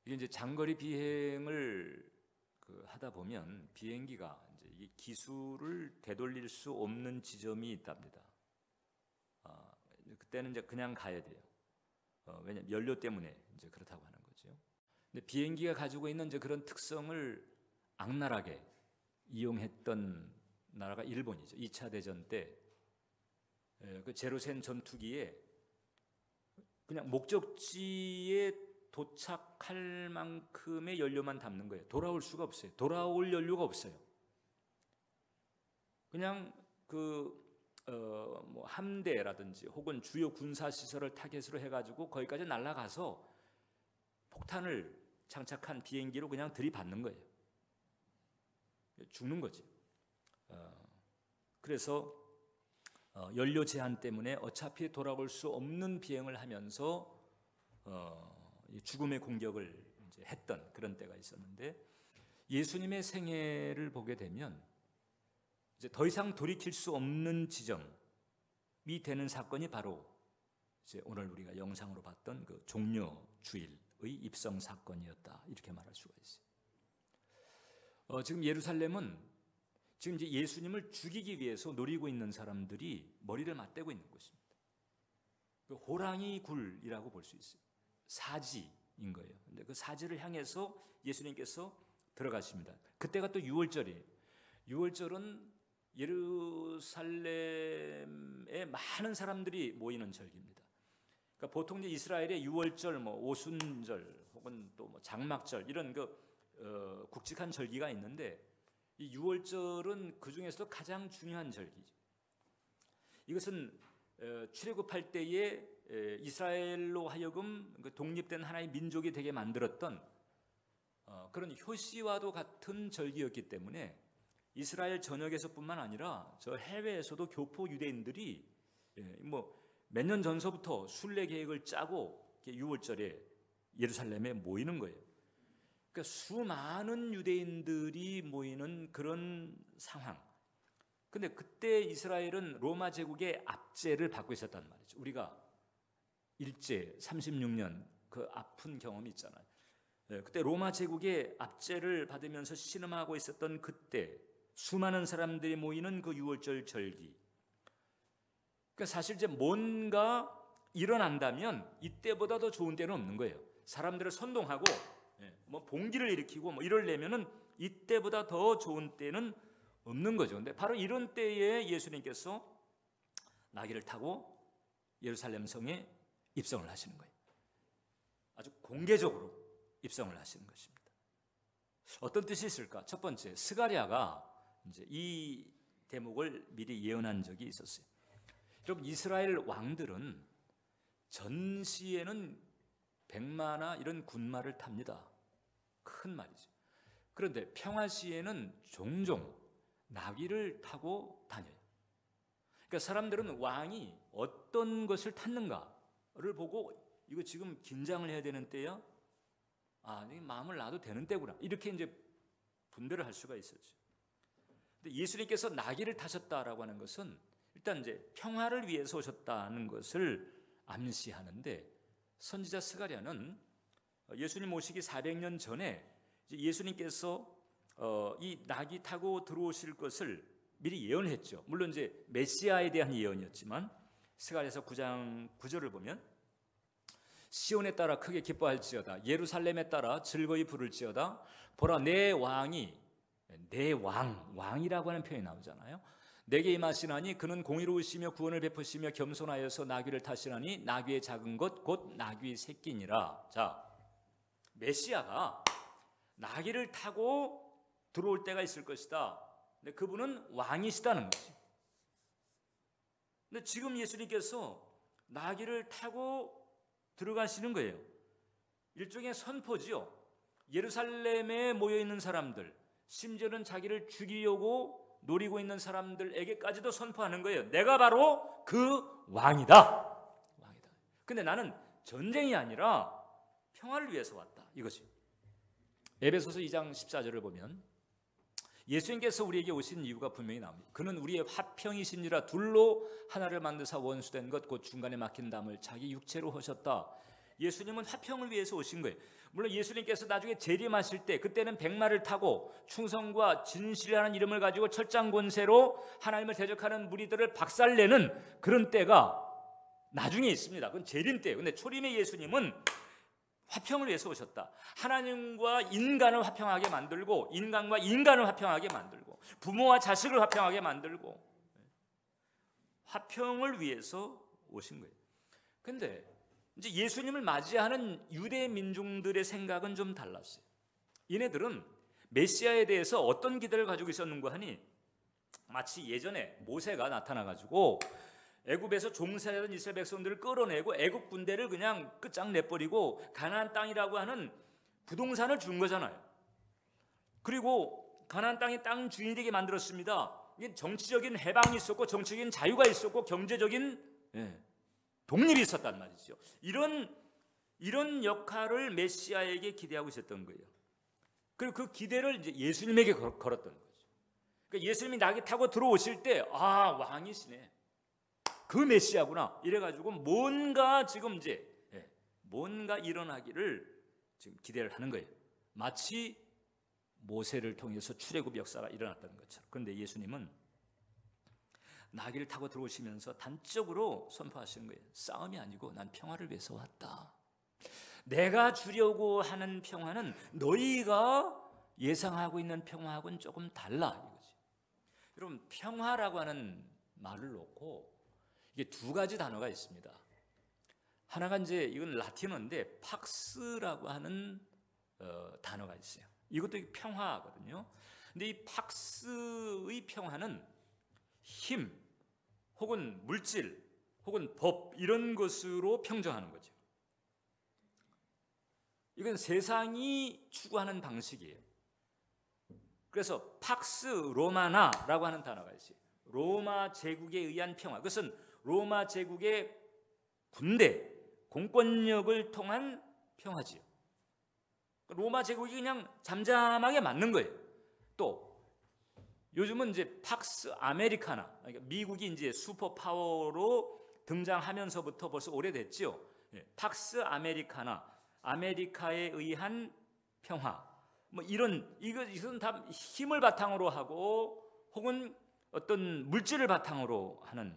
이게 이제 장거리 비행을 하다 보면 비행기가 이제 이 기술을 되돌릴 수 없는 지점이 있답니다. 그때는 이제 그냥 가야 돼요. 왜냐면 연료 때문에 이제 그렇다고 하는 거죠. 근데 비행기가 가지고 있는 이제 그런 특성을 악랄하게 이용했던 나라가 일본이죠. 2차 대전 때 그 제로센 전투기에 그냥 목적지에 도착할 만큼의 연료만 담는 거예요. 돌아올 수가 없어요. 돌아올 연료가 없어요. 그냥 뭐 함대라든지 혹은 주요 군사 시설을 타겟으로 해가지고 거기까지 날아가서 폭탄을 장착한 비행기로 그냥 들이받는 거예요. 죽는 거지. 그래서 연료 제한 때문에 어차피 돌아올 수 없는 비행을 하면서 죽음의 공격을 이제 했던 그런 때가 있었는데, 예수님의 생애를 보게 되면 이제 더 이상 돌이킬 수 없는 지점이 되는 사건이 바로 이제 오늘 우리가 영상으로 봤던 그 종려 주일의 입성 사건이었다, 이렇게 말할 수가 있어요. 지금 예루살렘은 지금 이제 예수님을 죽이기 위해서 노리고 있는 사람들이 머리를 맞대고 있는 곳입니다. 그 호랑이 굴이라고 볼 수 있어요. 사지인 거예요. 근데 그 사지를 향해서 예수님께서 들어가십니다. 그때가 또 유월절이에요. 유월절은 예루살렘에 많은 사람들이 모이는 절기입니다. 그러니까 보통 이제 이스라엘의 유월절, 뭐 오순절 혹은 또 뭐 장막절 이런 굵직한 절기가 있는데, 이 유월절은 그 중에서도 가장 중요한 절기죠. 이것은 출애굽할 때에 이스라엘로 하여금 독립된 하나의 민족이 되게 만들었던 그런 효시와도 같은 절기였기 때문에 이스라엘 전역에서뿐만 아니라 저 해외에서도 교포 유대인들이 뭐 몇 년 전서부터 순례 계획을 짜고 유월절에 예루살렘에 모이는 거예요. 그러니까 수많은 유대인들이 모이는 그런 상황. 근데 그때 이스라엘은 로마 제국의 압제를 받고 있었단 말이죠. 우리가 일제 36년 그 아픈 경험이 있잖아요. 그때 로마 제국의 압제를 받으면서 신음하고 있었던 그때 수많은 사람들이 모이는 그 유월절 절기. 그러니까 사실 이제 뭔가 일어난다면 이때보다 더 좋은 때는 없는 거예요. 사람들을 선동하고 뭐 봉기를 일으키고 뭐 이러려면은 이때보다 더 좋은 때는 없는 거죠. 근데 바로 이런 때에 예수님께서 나귀를 타고 예루살렘 성에 입성을 하시는 거예요. 아주 공개적으로 입성을 하시는 것입니다. 어떤 뜻이 있을까? 첫 번째, 스가랴가 이제 이 대목을 미리 예언한 적이 있었어요. 여러분, 이스라엘 왕들은 전시에는 백마나 이런 군마를 탑니다. 큰 말이죠. 그런데 평화시에는 종종 나귀를 타고 다녀요. 그러니까 사람들은 왕이 어떤 것을 탔는가를 보고 이거 지금 긴장을 해야 되는 때야? 마음을 놔도 되는 때구나. 이렇게 이제 분별을 할 수가 있었죠. 근데 예수님께서 나귀를 타셨다라고 하는 것은 일단 이제 평화를 위해서 오셨다는 것을 암시하는데, 선지자 스가랴는 예수님 오시기 400년 전에 예수님께서 이 나귀 타고 들어오실 것을 미리 예언했죠. 물론 이제 메시아에 대한 예언이었지만 스가랴서 9장 9절을 보면 시온에 따라 크게 기뻐할지어다, 예루살렘에 따라 즐거이 부를지어다. 보라, 내 왕이, 내 왕이라고 하는 표현이 나오잖아요. 내게 임하시나니 그는 공의로우시며 구원을 베푸시며 겸손하여서 나귀를 타시나니 나귀의 작은 것 곧 나귀의 새끼니라. 자, 메시아가 나귀를 타고 들어올 때가 있을 것이다. 근데 그분은 왕이시다는 거지. 근데 지금 예수님께서 나귀를 타고 들어가시는 거예요. 일종의 선포지요. 예루살렘에 모여있는 사람들, 심지어는 자기를 죽이려고 노리고 있는 사람들에게까지도 선포하는 거예요. 내가 바로 그 왕이다. 근데 나는 전쟁이 아니라 평화를 위해서 왔다, 이거지. 에베소서 2장 14절을 보면 예수님께서 우리에게 오신 이유가 분명히 나옵니다. 그는 우리의 화평이시니라. 둘로 하나를 만드사 원수된 것 곧 중간에 막힌 담을 자기 육체로 하셨다. 예수님은 화평을 위해서 오신 거예요. 물론 예수님께서 나중에 재림하실 때 그때는 백마를 타고 충성과 진실이라는 이름을 가지고 철장 권세로 하나님을 대적하는 무리들을 박살내는 그런 때가 나중에 있습니다. 그건 재림 때예요. 근데 초림의 예수님은 화평을 위해서 오셨다. 하나님과 인간을 화평하게 만들고 인간과 인간을 화평하게 만들고 부모와 자식을 화평하게 만들고 화평을 위해서 오신 거예요. 근데 이제 예수님을 맞이하는 유대 민중들의 생각은 좀 달랐어요. 얘네들은 메시아에 대해서 어떤 기대를 가지고 있었는가 하니 마치 예전에 모세가 나타나가지고 애굽에서 종살이하던 이스라엘 백성들을 끌어내고 애굽 군대를 그냥 끝장내버리고 가나안 땅이라고 하는 부동산을 준 거잖아요. 그리고 가나안 땅이 땅 주인이 되게 만들었습니다. 이게 정치적인 해방이 있었고 정치적인 자유가 있었고 경제적인 독립이 있었단 말이죠. 이런 역할을 메시아에게 기대하고 있었던 거예요. 그리고 그 기대를 이제 예수님에게 걸었던 거죠. 그러니까 예수님이 낙에 타고 들어오실 때 왕이시네. 그 메시아구나. 이래가지고 뭔가 지금 이제 뭔가 일어나기를 지금 기대를 하는 거예요. 마치 모세를 통해서 출애굽 역사가 일어났던 것처럼. 그런데 예수님은 나귀를 타고 들어오시면서 단적으로 선포하시는 거예요. 싸움이 아니고 난 평화를 위해서 왔다. 내가 주려고 하는 평화는 너희가 예상하고 있는 평화하고는 조금 달라 이거지. 여러분, 평화라고 하는 말을 놓고 이게 두 가지 단어가 있습니다. 하나가 이제 이건 라틴어인데 팍스라고 하는 단어가 있어요. 이것도 평화거든요. 근데 이 팍스의 평화는 힘 혹은 물질 혹은 법 이런 것으로 평정하는 거죠. 이건 세상이 추구하는 방식이에요. 그래서 팍스 로마나라고 하는 단어가 있어요. 로마 제국에 의한 평화. 그것은 로마 제국의 군대, 공권력을 통한 평화지요. 로마 제국이 그냥 잠잠하게 맞는 거예요. 또 요즘은 이제 팍스 아메리카나, 그러니까 미국이 이제 슈퍼 파워로 등장하면서부터 벌써 오래됐죠. 팍스 아메리카나, 아메리카에 의한 평화. 뭐 이것은 다 힘을 바탕으로 하고 혹은 어떤 물질을 바탕으로 하는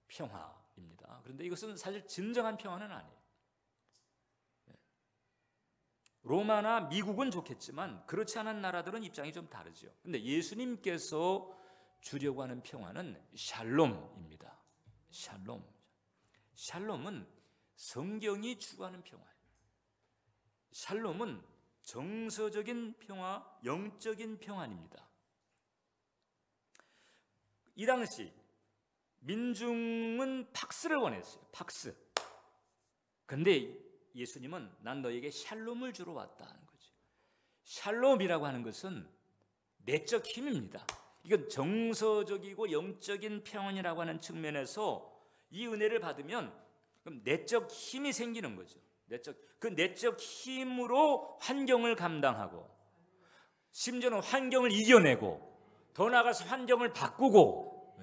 평화입니다. 그런데 이것은 사실 진정한 평화는 아니에요. 로마나 미국은 좋겠지만 그렇지 않은 나라들은 입장이 좀 다르죠. 그런데 예수님께서 주려고 하는 평화는 샬롬입니다. 샬롬. 샬롬은 성경이 추구하는 평화예요. 샬롬은 정서적인 평화, 영적인 평안입니다. 이 당시 민중은 팍스를 원했어요. 팍스. 근데 예수님은 난 너에게 샬롬을 주러 왔다 하는 거죠. 샬롬이라고 하는 것은 내적 힘입니다. 이건 정서적이고 영적인 평안이라고 하는 측면에서 이 은혜를 받으면 그럼 내적 힘이 생기는 거죠. 그 내적 힘으로 환경을 감당하고 심지어는 환경을 이겨내고 더 나아가서 환경을 바꾸고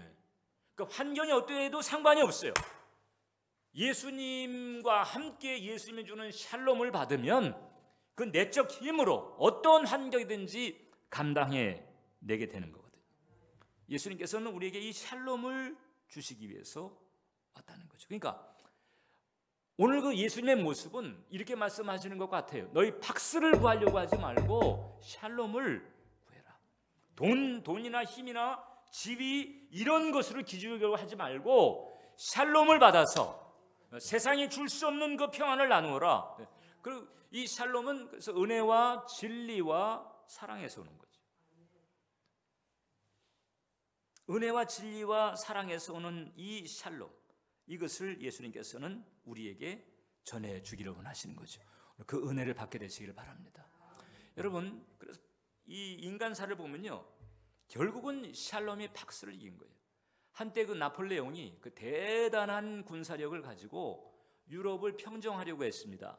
그 환경이 어떠해도 상관이 없어요. 예수님과 함께 예수님이 주는 샬롬을 받으면 그 내적 힘으로 어떤 환경이든지 감당해 내게 되는 거거든요. 예수님께서는 우리에게 이 샬롬을 주시기 위해서 왔다는 거죠. 그러니까 오늘 그 예수님의 모습은 이렇게 말씀하시는 것 같아요. 너희 팍스를 구하려고 하지 말고 샬롬을 구해라. 돈이나 힘이나 지위 이런 것으로 기준으로 하지 말고 샬롬을 받아서 세상이 줄 수 없는 그 평안을 나누어라. 그리고 이 샬롬은 그래서 은혜와 진리와 사랑에서 오는 거죠. 은혜와 진리와 사랑에서 오는 이 샬롬, 이것을 예수님께서는 우리에게 전해주기를 원하시는 거죠. 그 은혜를 받게 되시기를 바랍니다. 여러분, 그래서 이 인간사를 보면요, 결국은 샬롬이 팍스를 이긴 거예요. 한때 그 나폴레옹이 그 대단한 군사력을 가지고 유럽을 평정하려고 했습니다.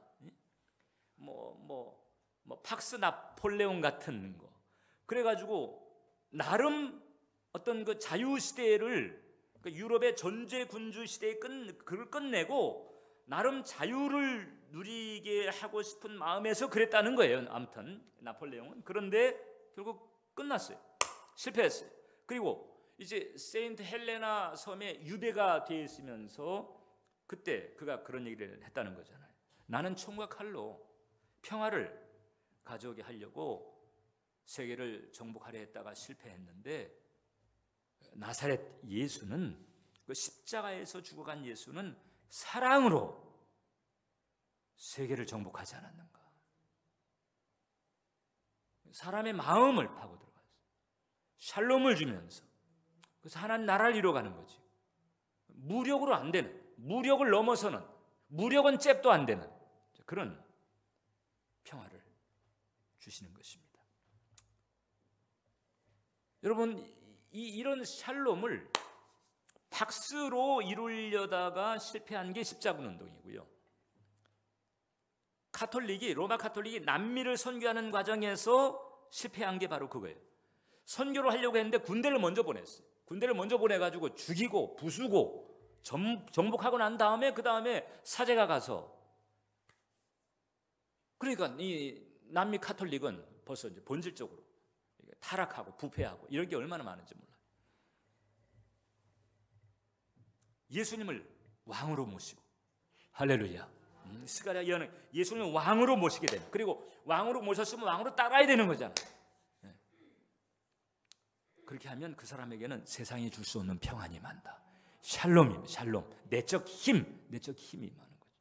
팍스 나폴레옹 같은 거. 그래가지고 나름 어떤 그 자유 시대를, 그 유럽의 전제 군주 시대에 그걸 끝내고 나름 자유를 누리게 하고 싶은 마음에서 그랬다는 거예요. 아무튼 나폴레옹은. 그런데 결국 끝났어요. 실패했어요. 그리고 이제 세인트 헬레나 섬에 유배가 되어 있으면서 그때 그가 그런 얘기를 했다는 거잖아요. 나는 총과 칼로 평화를 가져오게 하려고 세계를 정복하려 했다가 실패했는데 나사렛 예수는, 그 십자가에서 죽어간 예수는 사랑으로 세계를 정복하지 않았는가. 사람의 마음을 파고 들어가서 샬롬을 주면서, 그래서 하나님 나라를 이루어가는 거지. 무력으로 안 되는, 무력을 넘어서는, 무력은 잽도 안 되는 그런 평화를 주시는 것입니다. 여러분, 이런 샬롬을 박스로 이루려다가 실패한 게 십자군 운동이고요. 로마 카톨릭이 남미를 선교하는 과정에서 실패한 게 바로 그거예요. 선교를 하려고 했는데 군대를 먼저 보냈어요. 군대를 먼저 보내가지고 죽이고 부수고 정복하고 난 다음에 그 다음에 사제가 가서, 그러니까 이 남미 카톨릭은 벌써 이제 본질적으로 타락하고 부패하고 이런 게 얼마나 많은지 몰라요. 예수님을 왕으로 모시고, 할렐루야. 스가랴 예언은 예수님을 왕으로 모시게 되는, 그리고 왕으로 모셨으면 왕으로 따라야 되는 거잖아요. 그렇게 하면 그 사람에게는 세상이 줄 수 없는 평안이 많다. 샬롬입니다. 샬롬. 내적 힘이 많은 거죠.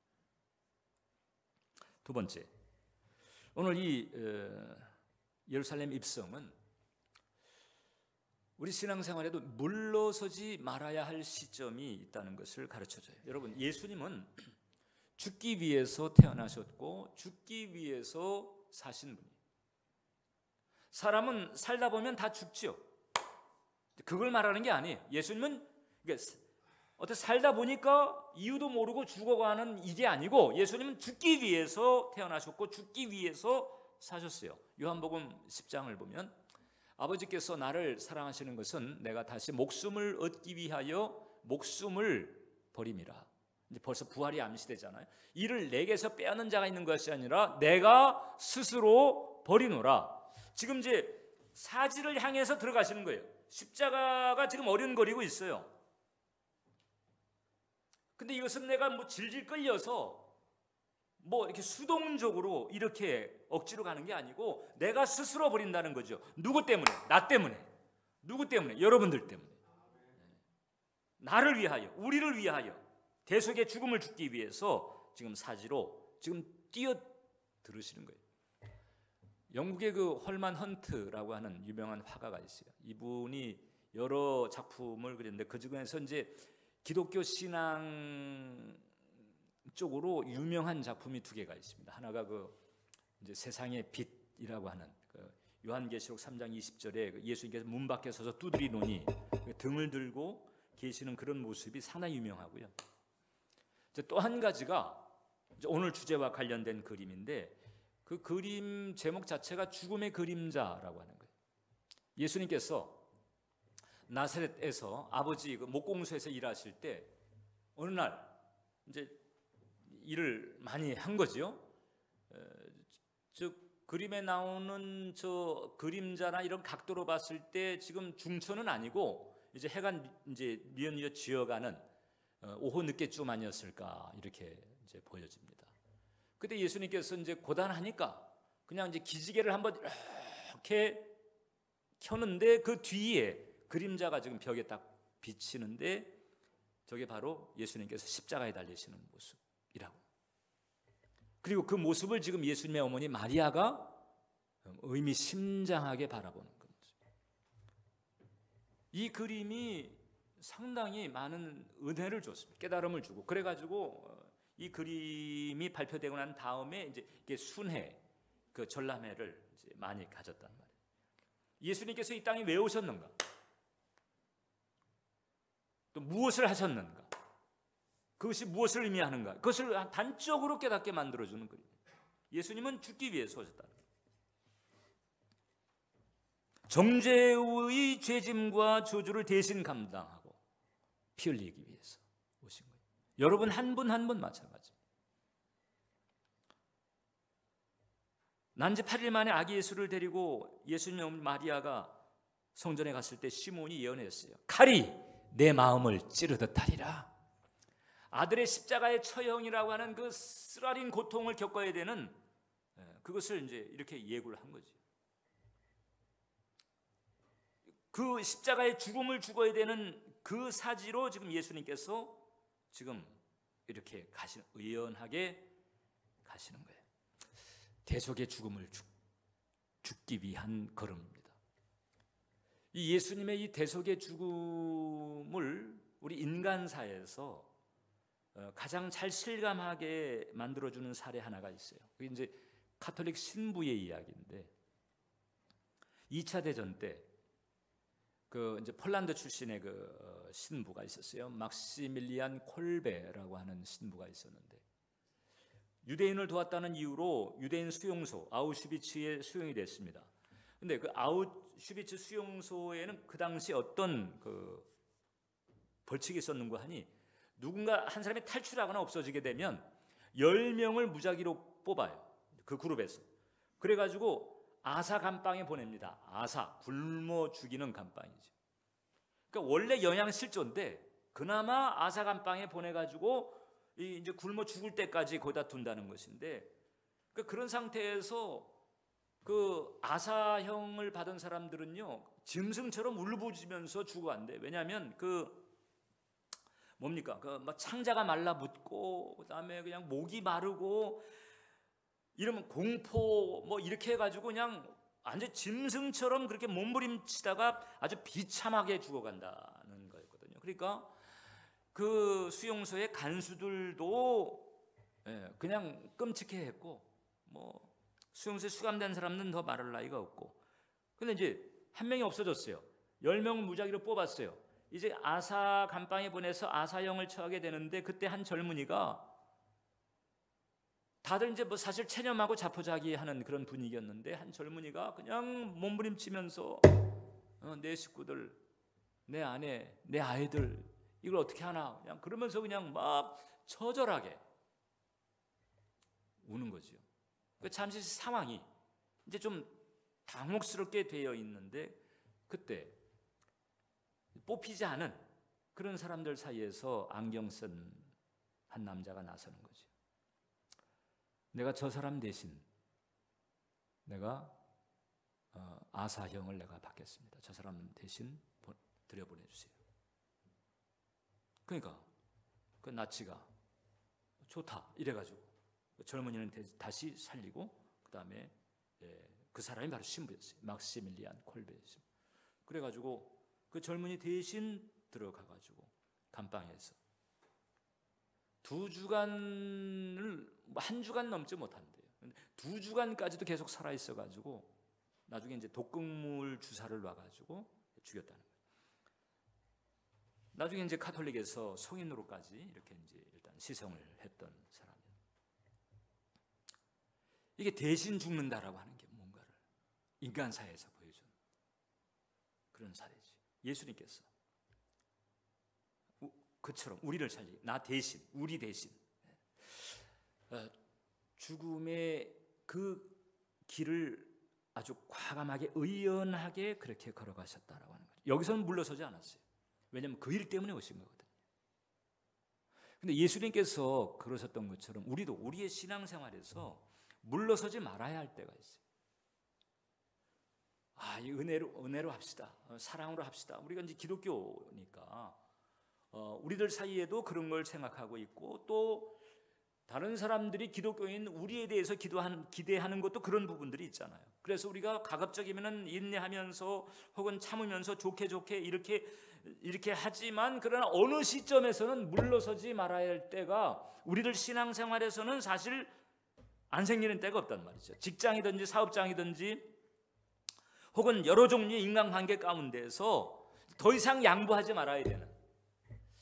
두 번째, 오늘 이 예루살렘 입성은 우리 신앙생활에도 물러서지 말아야 할 시점이 있다는 것을 가르쳐줘요. 여러분, 예수님은 죽기 위해서 태어나셨고 죽기 위해서 사신 분이에요. 사람은 살다 보면 다 죽죠. 그걸 말하는 게 아니에요. 예수님은 어떻게 살다 보니까 이유도 모르고 죽어가는 이게 아니고, 예수님은 죽기 위해서 태어나셨고 죽기 위해서 사셨어요. 요한복음 10장을 보면 아버지께서 나를 사랑하시는 것은 내가 다시 목숨을 얻기 위하여 목숨을 버림이라. 이제 벌써 부활이 암시되잖아요. 이를 내게서 빼앗는 자가 있는 것이 아니라 내가 스스로 버리노라. 지금 이제 사지를 향해서 들어가시는 거예요. 십자가가 지금 어른거리고 있어요. 근데 이것은 내가 뭐 질질 끌려서 뭐 이렇게 수동적으로 이렇게 억지로 가는 게 아니고 내가 스스로 버린다는 거죠. 누구 때문에? 나 때문에. 누구 때문에? 여러분들 때문에. 나를 위하여, 우리를 위하여 대속의 죽음을 죽기 위해서 지금 사지로 지금 뛰어 들으시는 거예요. 영국의 그 헐만 헌트라고 하는 유명한 화가가 있어요. 이분이 여러 작품을 그렸는데 그 중에서 이제 기독교 신앙 쪽으로 유명한 작품이 두 개가 있습니다. 하나가 그 이제 세상의 빛이라고 하는 그 요한계시록 3장 20절에 예수님께서 문 밖에 서서 두드리노니 등을 들고 계시는 그런 모습이 상당히 유명하고요. 또 한 가지가 오늘 주제와 관련된 그림인데, 그 그림 제목 자체가 죽음의 그림자라고 하는 거예요. 예수님께서 나사렛에서 아버지 그 목공소에서 일하실 때 어느 날 이제 일을 많이 한 거죠. 즉 그림에 나오는 저 그림자나 이런 각도로 봤을 때 지금 중천은 아니고 이제 해가 이제 뉘엿뉘엿 지어가는 오후 늦게쯤 아니었을까 이렇게 이제 보여집니다. 그때 예수님께서 이제 고단하니까 그냥 이제 기지개를 한번 이렇게 켜는데 그 뒤에 그림자가 지금 벽에 딱 비치는데 저게 바로 예수님께서 십자가에 달리시는 모습이라고. 그리고 그 모습을 지금 예수님의 어머니 마리아가 의미심장하게 바라보는 거죠. 이 그림이 상당히 많은 은혜를 줬습니다. 깨달음을 주고. 그래가지고 이 그림이 발표되고 난 다음에 이제 이게 순회, 그 전람회를 이제 많이 가졌단 말이에요. 예수님께서 이 땅에 왜 오셨는가? 또 무엇을 하셨는가? 그것이 무엇을 의미하는가? 그것을 단적으로 깨닫게 만들어주는 그림. 예수님은 죽기 위해서 오셨다. 정죄의 죄짐과 저주를 대신 감당하고 피 흘리기 위해서 오신 거예요. 여러분 한 분 한 분 마찬가지. 난지 8일 만에 아기 예수를 데리고 예수님 마리아가 성전에 갔을 때 시몬이 예언했어요. 칼이 내 마음을 찌르듯 하리라. 아들의 십자가의 처형이라고 하는 그 쓰라린 고통을 겪어야 되는, 그것을 이제 이렇게 예고를 한 거지. 그 십자가의 죽음을 죽어야 되는 그 사지로 지금 예수님께서 지금 이렇게 의연하게 가시는 거예요. 대속의 죽음을 죽기 위한 걸음입니다. 이 예수님의 이 대속의 죽음을 우리 인간사에서 가장 잘 실감하게 만들어주는 사례 하나가 있어요. 그게 이제 가톨릭 신부의 이야기인데, 2차 대전 때 그 이제 폴란드 출신의 그 신부가 있었어요. 막시밀리안 콜베라고 하는 신부가 있었는데, 유대인을 도왔다는 이유로 유대인 수용소 아우슈비츠에 수용이 됐습니다. 근데 그 아우슈비츠 수용소에는 그 당시 어떤 그 벌칙이 있었는가 하니, 누군가 한 사람이 탈출하거나 없어지게 되면 10명을 무작위로 뽑아요. 그 그룹에서. 그래가지고 아사 감방에 보냅니다. 아사, 굶어 죽이는 감방이죠. 그러니까 원래 영양실조인데 그나마 아사 감방에 보내가지고 이제 굶어 죽을 때까지 거기다 둔다는 것인데, 그런 상태에서 그 아사형을 받은 사람들은요, 짐승처럼 울부짖으면서 죽어간대. 왜냐하면 그 뭡니까? 그 막 창자가 말라붙고, 그다음에 그냥 목이 마르고, 이러면 공포 뭐 이렇게 해가지고 그냥 완전 짐승처럼 그렇게 몸부림치다가 아주 비참하게 죽어간다는 거였거든요. 그러니까 그 수용소의 간수들도 그냥 끔찍해했고, 뭐 수용소에 수감된 사람은 더 말할 나위가 없고. 근데 이제 한 명이 없어졌어요. 10명을 무작위로 뽑았어요. 이제 아사 감방에 보내서 아사형을 처하게 되는데, 그때 한 젊은이가, 다들 이제 뭐 사실 체념하고 자포자기하는 그런 분위기였는데, 한 젊은이가 그냥 몸부림치면서 내 식구들, 내 아내, 내 아이들 이걸 어떻게 하나, 그냥 그러면서 그냥 막 처절하게 우는 거죠. 잠시 상황이 이제 좀 당혹스럽게 되어 있는데, 그때 뽑히지 않은 그런 사람들 사이에서 안경 쓴 한 남자가 나서는 거죠. 내가 저 사람 대신 내가 아사형을 내가 받겠습니다. 저 사람 대신 들여보내주세요. 그러니까 그 나치가 좋다 이래가지고 젊은이는 다시 살리고, 그 다음에 그 사람이 바로 신부였어요. 막시밀리안 콜베였어요. 그래가지고 그 젊은이 대신 들어가가지고 감방에서 2주간을, 한 주간 넘지 못한대요. 2주간까지도 계속 살아 있어가지고 나중에 이제 독극물 주사를 놔가지고 죽였다는 거예요. 나중에 이제 가톨릭에서 성인으로까지 이렇게 이제 일단 시성을 했던 사람이에요. 이게 대신 죽는다라고 하는 게 뭔가를 인간사회에서 보여준 그런 사례지. 예수님께서 그처럼 우리를 살리기, 나 대신, 우리 대신 죽음의 그 길을 아주 과감하게 의연하게 그렇게 걸어가셨다라고 하는 거죠. 여기서는 물러서지 않았어요. 왜냐하면 그 일 때문에 오신 거거든요. 근데 예수님께서 그러셨던 것처럼 우리도 우리의 신앙생활에서 물러서지 말아야 할 때가 있어요. 이 은혜로 합시다. 사랑으로 합시다. 우리가 이제 기독교니까 우리들 사이에도 그런 걸 생각하고 있고, 또 다른 사람들이 기독교인 우리에 대해서 기대하는 것도 그런 부분들이 있잖아요. 그래서 우리가 가급적이면은 인내하면서 혹은 참으면서 좋게 이렇게 하지만, 그러나 어느 시점에서는 물러서지 말아야 할 때가 우리들 신앙생활에서는 사실 안 생기는 때가 없단 말이죠. 직장이든지 사업장이든지 혹은 여러 종류의 인간관계 가운데서 더 이상 양보하지 말아야 되는,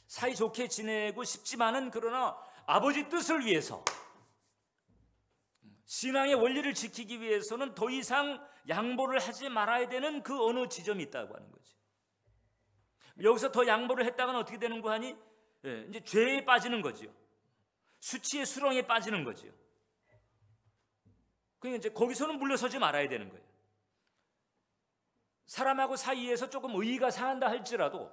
사이좋게 지내고 싶지만은 그러나 아버지 뜻을 위해서, 신앙의 원리를 지키기 위해서는 더 이상 양보를 하지 말아야 되는 그 어느 지점이 있다고 하는 거지. 여기서 더 양보를 했다가는 어떻게 되는 거 하니? 이제 죄에 빠지는 거지요. 수치의 수렁에 빠지는 거지요. 그러니까 이제 거기서는 물러서지 말아야 되는 거예요. 사람하고 사이에서 조금 의의가 상한다 할지라도,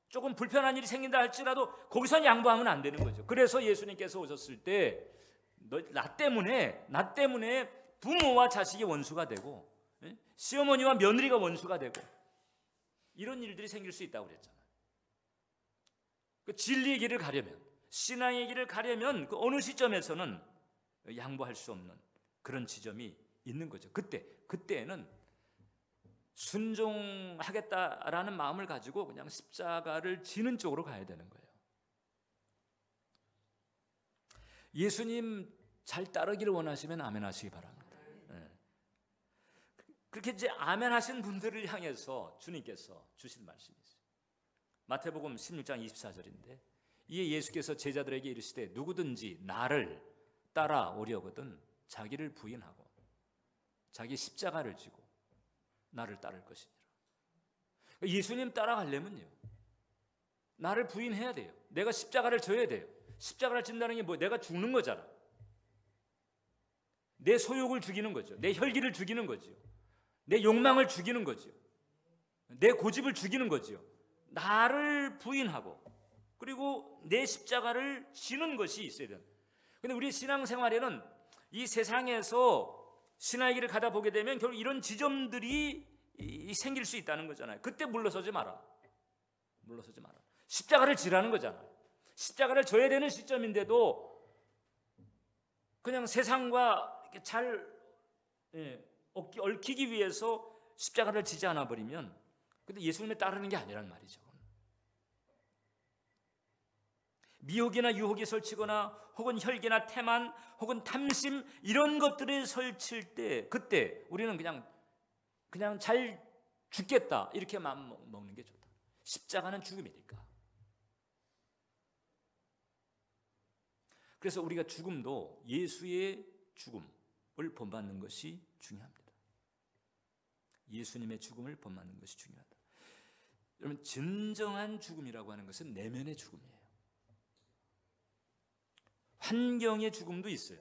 조금 불편한 일이 생긴다 할지라도 거기서 양보하면 안 되는 거죠. 그래서 예수님께서 오셨을 때 나 때문에 부모와 자식이 원수가 되고, 시어머니와 며느리가 원수가 되고, 이런 일들이 생길 수 있다고 그랬잖아요. 그 진리의 길을 가려면, 신앙의 길을 가려면 그 어느 시점에서는 양보할 수 없는 그런 지점이 있는 거죠. 그때에는 순종하겠다라는 마음을 가지고 그냥 십자가를 지는 쪽으로 가야 되는 거예요. 예수님 잘 따르기를 원하시면 아멘 하시기 바랍니다. 그렇게 이제 아멘 하신 분들을 향해서 주님께서 주신 말씀이 있어요. 마태복음 16장 24절인데, 이에 예수께서 제자들에게 이르시되 누구든지 나를 따라오려거든 자기를 부인하고 자기 십자가를 지고 나를 따를 것이니라. 예수님 따라가려면요, 나를 부인해야 돼요. 내가 십자가를 져야 돼요. 십자가를 진다는 게 뭐, 내가 죽는 거잖아. 내 소욕을 죽이는 거죠. 내 혈기를 죽이는 거죠. 내 욕망을 죽이는 거죠. 내 고집을 죽이는 거죠. 나를 부인하고 그리고 내 십자가를 지는 것이 있어야 돼요. 근데 우리 신앙생활에는 이 세상에서 신앙의 길을 가다 보게 되면 결국 이런 지점들이 생길 수 있다는 거잖아요. 그때 물러서지 마라. 물러서지 마라. 십자가를 지라는 거잖아요. 십자가를 져야 되는 시점인데도 그냥 세상과 이렇게 잘 얽히기 위해서 십자가를 지지 않아 버리면, 근데 예수님에 따르는 게 아니란 말이죠. 미혹이나 유혹이 설치거나 혹은 혈기나 태만 혹은 탐심, 이런 것들을 설칠 때, 그때 우리는 그냥 잘 죽겠다 이렇게 마음 먹는 게 좋다. 십자가는 죽음이니까. 그래서 우리가 죽음도 예수의 죽음을 본받는 것이 중요합니다. 예수님의 죽음을 본받는 것이 중요하다. 여러분, 진정한 죽음이라고 하는 것은 내면의 죽음이에요. 환경의 죽음도 있어요.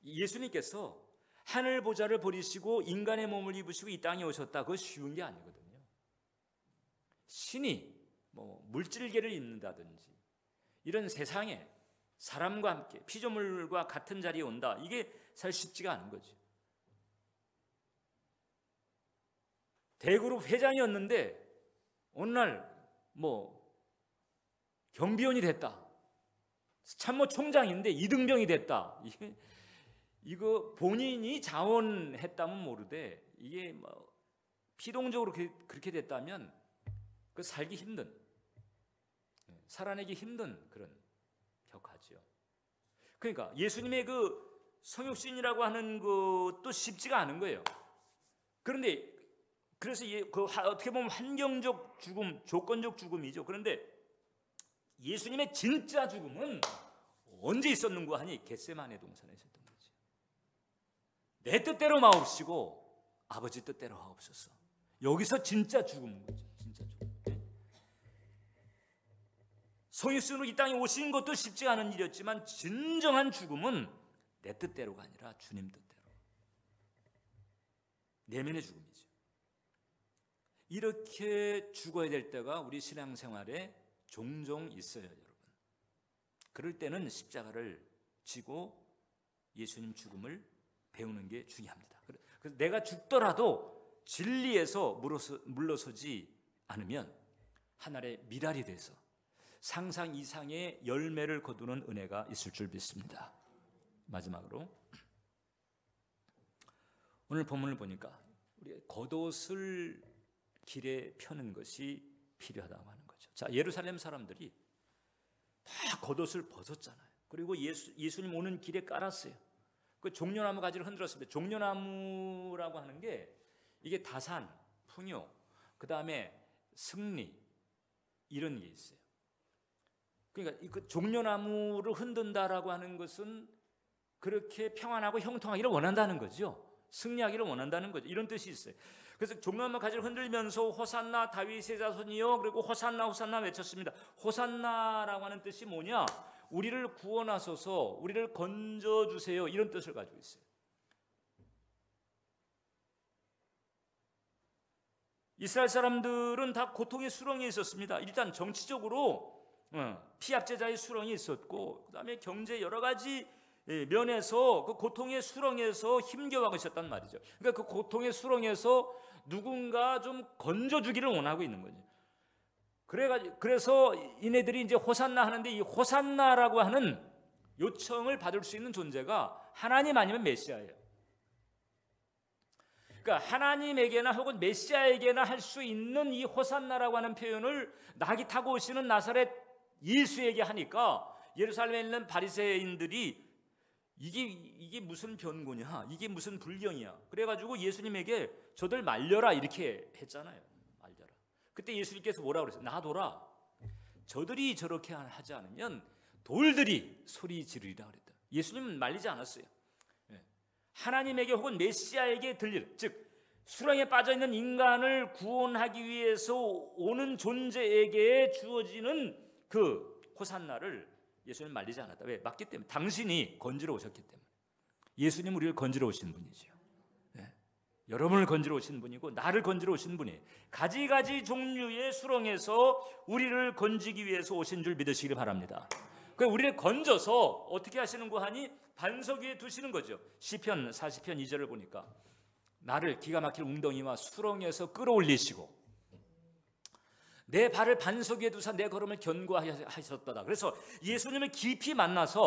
예수님께서 하늘 보좌를 버리시고 인간의 몸을 입으시고 이 땅에 오셨다. 그거 쉬운 게 아니거든요. 신이 물질계를 입는다든지 이런 세상에 사람과 함께 피조물과 같은 자리에 온다, 이게 사실 쉽지가 않은 거죠. 대그룹 회장이었는데 어느 날 경비원이 됐다, 참모총장인데 이등병이 됐다. 이거 본인이 자원했다면 모르되 이게 피동적으로 그렇게 됐다면 그 살기 힘든, 살아내기 힘든 그런 격하지요. 그러니까 예수님의 그 성육신이라고 하는 것도 쉽지가 않은 거예요. 그런데 그래서 어떻게 보면 환경적 죽음, 조건적 죽음이죠. 그런데 예수님의 진짜 죽음은 언제 있었는가 하니 겟세마네 동산에 있었던 거죠. 내 뜻대로 마옵시고 아버지 뜻대로 하옵소서. 여기서 진짜 죽음인 거죠. 진짜 죽음. 성육신으로 이 땅에 오신 것도 쉽지 않은 일이었지만 진정한 죽음은 내 뜻대로가 아니라 주님 뜻대로, 내면의 죽음이죠. 이렇게 죽어야 될 때가 우리 신앙생활에 종종 있어요, 여러분. 그럴 때는 십자가를 지고 예수님 죽음을 배우는 게 중요합니다. 그래서 내가 죽더라도 진리에서 물러서지 않으면 하늘의 미랄이 돼서 상상 이상의 열매를 거두는 은혜가 있을 줄 믿습니다. 마지막으로 오늘 본문을 보니까 우리 겉옷을 길에 펴는 것이 필요하다고 하는 거죠. 자, 예루살렘 사람들이 다 겉옷을 벗었잖아요. 그리고 예수님 오는 길에 깔았어요. 그 종려나무 가지를 흔들었습니다. 종려나무라고 하는 게 이게 다산, 풍요, 그 다음에 승리, 이런 게 있어요. 그러니까 그 종려나무를 흔든다라고 하는 것은 그렇게 평안하고 형통하기를 원한다는 거죠. 승리하기를 원한다는 거죠. 이런 뜻이 있어요. 그래서 종려나무 가지를 흔들면서 호산나 다윗의 자손이여, 그리고 호산나 호산나 외쳤습니다. 호산나라고 하는 뜻이 뭐냐? 우리를 구원하소서, 우리를 건져주세요, 이런 뜻을 가지고 있어요. 이스라엘 사람들은 다 고통의 수렁에 있었습니다. 일단 정치적으로 피압제자의 수렁이 있었고, 그다음에 경제 여러 가지 면에서 그 고통의 수렁에서 힘겨워하고 있었단 말이죠. 그러니까 그 고통의 수렁에서 누군가 좀 건져주기를 원하고 있는 거죠. 그래서 이네들이 이제 호산나 하는데, 이 호산나라고 하는 요청을 받을 수 있는 존재가 하나님 아니면 메시아예요. 그러니까 하나님에게나 혹은 메시아에게나 할 수 있는 이 호산나라고 하는 표현을 낙이 타고 오시는 나사렛 예수에게 하니까 예루살렘에 있는 바리새인들이 이게 무슨 변고냐, 이게 무슨 불경이야. 그래가지고 예수님에게 저들 말려라 이렇게 했잖아요. 말려라. 그때 예수님께서 뭐라고 그랬어요? 놔둬라. 저들이 저렇게 하지 않으면 돌들이 소리 지르리라 그랬다. 예수님은 말리지 않았어요. 하나님에게 혹은 메시아에게 들릴, 즉 수렁에 빠져있는 인간을 구원하기 위해서 오는 존재에게 주어지는 그 호산나를 예수님은 말리지 않았다. 왜? 맞기 때문에. 당신이 건지러 오셨기 때문에. 예수님은 우리를 건지러 오신 분이죠. 여러분을 건지러 오신 분이고 나를 건지러 오신 분이 가지가지 종류의 수렁에서 우리를 건지기 위해서 오신 줄 믿으시기 바랍니다. 그래서 우리를 건져서 어떻게 하시는고 하니 반석 위에 두시는 거죠. 시편 40편 2절을 보니까 나를 기가 막힐 웅덩이와 수렁에서 끌어올리시고 내 발을 반석 위에 두사 내 걸음을 견고하셨도다. 그래서 예수님을 깊이 만나서,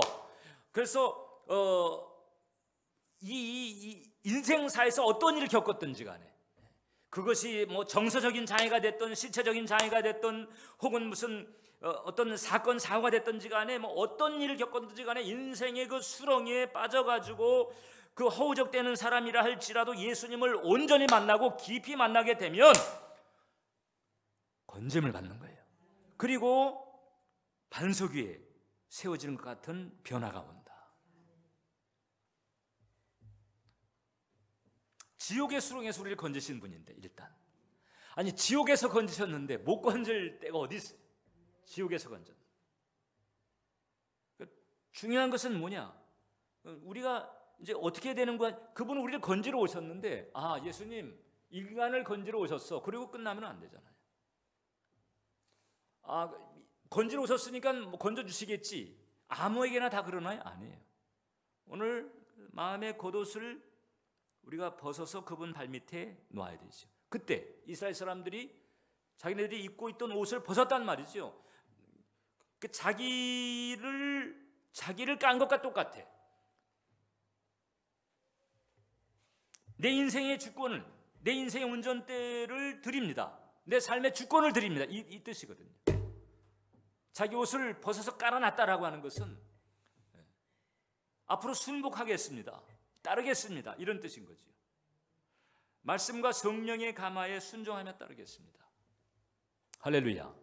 그래서 이 인생사에서 어떤 일을 겪었든지 간에 그것이 뭐 정서적인 장애가 됐든 신체적인 장애가 됐든 혹은 무슨 어떤 사건 사고가 됐든지 간에 뭐 어떤 일을 겪었든지 간에 인생의 그 수렁에 빠져가지고 그 허우적대는 사람이라 할지라도 예수님을 온전히 만나고 깊이 만나게 되면 건짐을 받는 거예요. 그리고 반석 위에 세워지는 것 같은 변화가 온다. 지옥의 수렁에서 우리를 건지신 분인데, 일단 아니 지옥에서 건지셨는데 못 건질 때가 어디 있어요? 지옥에서 건졌. 중요한 것은 뭐냐? 우리가 이제 어떻게 되는 거야? 그분은 우리를 건지러 오셨는데, 아 예수님 인간을 건지러 오셨어. 그리고 끝나면 안 되잖아요. 아 건지러 오셨으니까 뭐 건져 주시겠지. 아무에게나 다 그러나요? 아니에요. 오늘 마음의 겉옷을 우리가 벗어서 그분 발밑에 놓아야 되죠. 그때 이스라엘 사람들이 자기네들이 입고 있던 옷을 벗었단 말이죠. 그 자기를 깐 것과 똑같아. 내 인생의 주권을, 내 인생의 운전대를 드립니다. 내 삶의 주권을 드립니다. 이 뜻이거든요. 자기 옷을 벗어서 깔아놨다라고 하는 것은 앞으로 순복하겠습니다, 따르겠습니다, 이런 뜻인 거죠. 말씀과 성령의 가마에 순종하며 따르겠습니다. 할렐루야.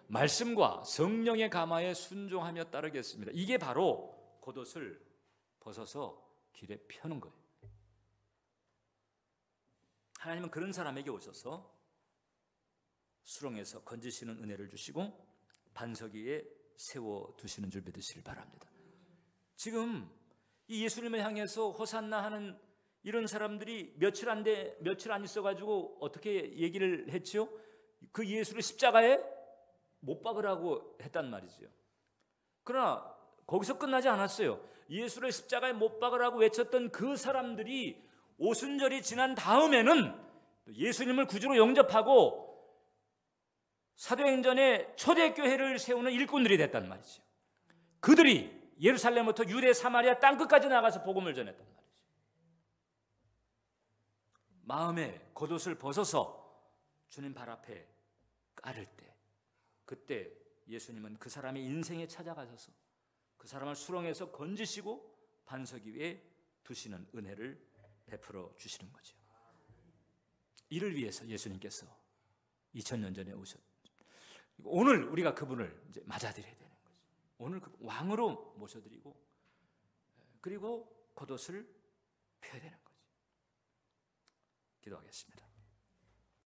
말씀과 성령의 가마에 순종하며 따르겠습니다. 이게 바로 겉옷을 벗어서 길에 펴는 거예요. 하나님은 그런 사람에게 오셔서 수렁에서 건지시는 은혜를 주시고 반석 위에 세워두시는 줄 믿으시길 바랍니다. 지금 이 예수님을 향해서 호산나 하는 이런 사람들이 며칠 안 있어가지고 어떻게 얘기를 했죠? 그 예수를 십자가에 못 박으라고 했단 말이죠. 그러나 거기서 끝나지 않았어요. 예수를 십자가에 못 박으라고 외쳤던 그 사람들이 오순절이 지난 다음에는 예수님을 구주로 영접하고 사도행전에 초대교회를 세우는 일꾼들이 됐단 말이죠. 그들이 예루살렘부터 유대 사마리아 땅끝까지 나가서 복음을 전했단 말이죠. 마음에 겉옷을 벗어서 주님 발 앞에 깔을 때, 그때 예수님은 그 사람의 인생에 찾아가셔서 그 사람을 수렁에서 건지시고 반석 위에 두시는 은혜를 베풀어 주시는 거죠. 이를 위해서 예수님께서 2000년 전에 오셨죠. 오늘 우리가 그분을 이제 맞아들여야 되는 거죠. 오늘 그 왕으로 모셔드리고 그리고 겉옷을 펴야 되는 거죠. 기도하겠습니다.